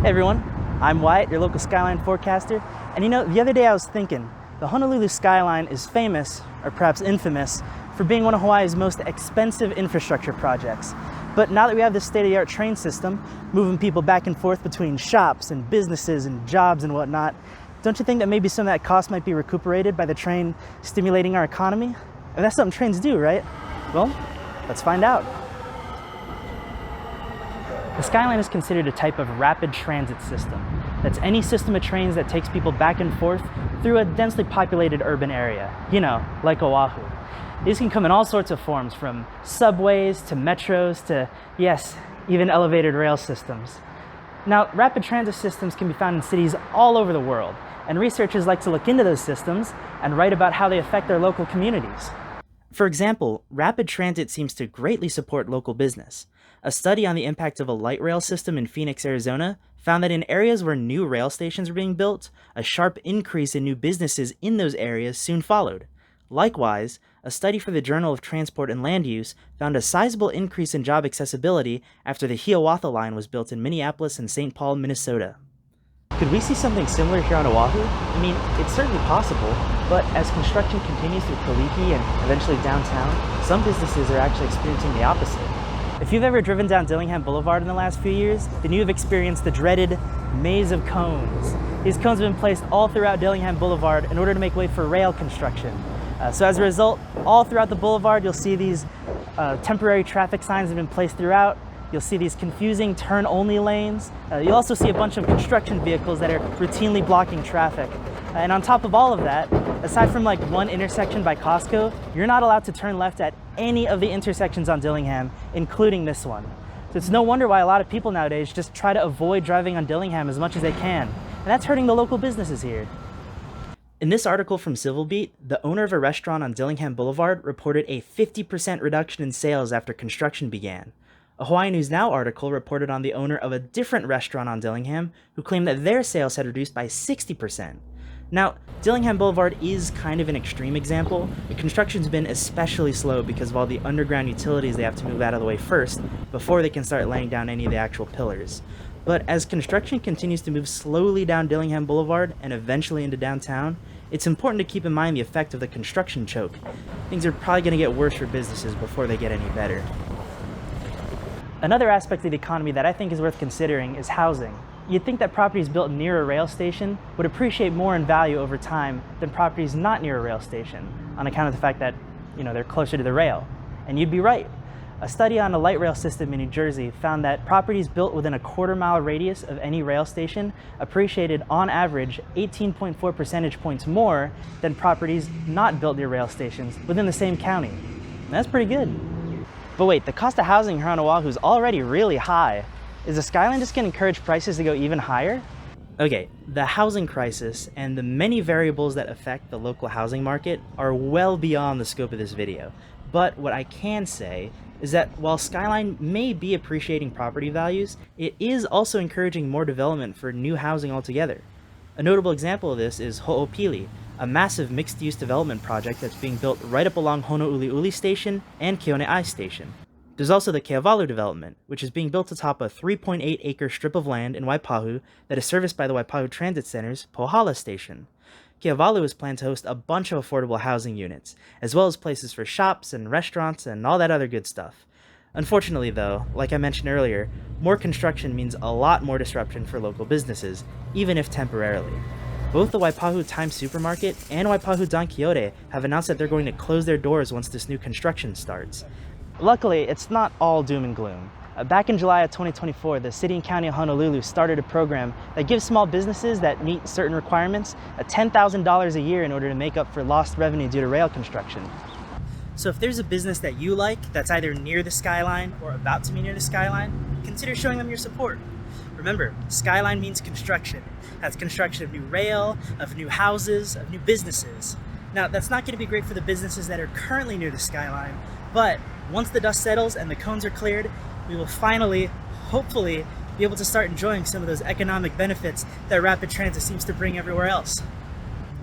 Hey everyone, I'm Wyatt, your local Skyline forecaster. And you know, the other day I was thinking, the Honolulu Skyline is famous, or perhaps infamous, for being one of Hawaii's most expensive infrastructure projects. But now that we have this state-of-the-art train system, moving people back and forth between shops and businesses and jobs and whatnot, don't you think that maybe some of that cost might be recuperated by the train stimulating our economy? And that's something trains do, right? Well, let's find out. The Skyline is considered a type of rapid transit system. That's any system of trains that takes people back and forth through a densely populated urban area, you know, like Oahu. These can come in all sorts of forms, from subways to metros to, yes, even elevated rail systems. Now, rapid transit systems can be found in cities all over the world, and researchers like to look into those systems and write about how they affect their local communities. For example, rapid transit seems to greatly support local business. A study on the impact of a light rail system in Phoenix, Arizona, found that in areas where new rail stations were being built, a sharp increase in new businesses in those areas soon followed. Likewise, a study for the Journal of Transport and Land Use found a sizable increase in job accessibility after the Hiawatha Line was built in Minneapolis and St. Paul, Minnesota. Could we see something similar here on Oahu? I mean, it's certainly possible, but as construction continues through Kaliki and eventually downtown, some businesses are actually experiencing the opposite. If you've ever driven down Dillingham Boulevard in the last few years, then you've experienced the dreaded maze of cones. These cones have been placed all throughout Dillingham Boulevard in order to make way for rail construction. So as a result, all throughout the boulevard, you'll see these temporary traffic signs have been placed throughout. You'll see these confusing turn-only lanes. You'll also see a bunch of construction vehicles that are routinely blocking traffic. And on top of all of that, aside from like one intersection by Costco, you're not allowed to turn left at any of the intersections on Dillingham, including this one. So it's no wonder why a lot of people nowadays just try to avoid driving on Dillingham as much as they can. And that's hurting the local businesses here. In this article from Civil Beat, the owner of a restaurant on Dillingham Boulevard reported a 50% reduction in sales after construction began. A Hawaii News Now article reported on the owner of a different restaurant on Dillingham who claimed that their sales had reduced by 60%. Now, Dillingham Boulevard is kind of an extreme example. The construction's been especially slow because of all the underground utilities they have to move out of the way first before they can start laying down any of the actual pillars. But as construction continues to move slowly down Dillingham Boulevard and eventually into downtown, it's important to keep in mind the effect of the construction choke. Things are probably going to get worse for businesses before they get any better. Another aspect of the economy that I think is worth considering is housing. You'd think that properties built near a rail station would appreciate more in value over time than properties not near a rail station, on account of the fact that, they're closer to the rail. And you'd be right. A study on a light rail system in New Jersey found that properties built within a quarter-mile radius of any rail station appreciated, on average, 18.4 percentage points more than properties not built near rail stations within the same county. And that's pretty good. But wait, the cost of housing here on Oahu is already really high. Is the Skyline just going to encourage prices to go even higher? Okay, the housing crisis and the many variables that affect the local housing market are well beyond the scope of this video. But what I can say is that while Skyline may be appreciating property values, it is also encouraging more development for new housing altogether. A notable example of this is Ho'opili, a massive mixed-use development project that's being built right up along Honolulu Station and Keone'ai Station. There's also the Keavalu development, which is being built atop a 3.8-acre strip of land in Waipahu that is serviced by the Waipahu Transit Center's Pohala Station. Keavalu is planned to host a bunch of affordable housing units, as well as places for shops and restaurants and all that other good stuff. Unfortunately though, like I mentioned earlier, more construction means a lot more disruption for local businesses, even if temporarily. Both the Waipahu Times Supermarket and Waipahu Don Quixote have announced that they're going to close their doors once this new construction starts. Luckily, it's not all doom and gloom. Back in July of 2024, the City and County of Honolulu started a program that gives small businesses that meet certain requirements $10,000 a year in order to make up for lost revenue due to rail construction. So if there's a business that you like that's either near the Skyline or about to be near the Skyline, consider showing them your support. Remember, Skyline means construction. That's construction of new rail, of new houses, of new businesses. Now, that's not going to be great for the businesses that are currently near the Skyline, but once the dust settles and the cones are cleared, we will finally, hopefully, be able to start enjoying some of those economic benefits that rapid transit seems to bring everywhere else.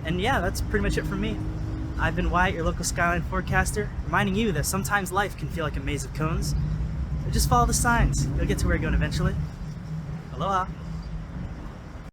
And yeah, that's pretty much it from me. I've been Wyatt, your local Skyline forecaster, reminding you that sometimes life can feel like a maze of cones. So just follow the signs. You'll get to where you're going eventually. Aloha.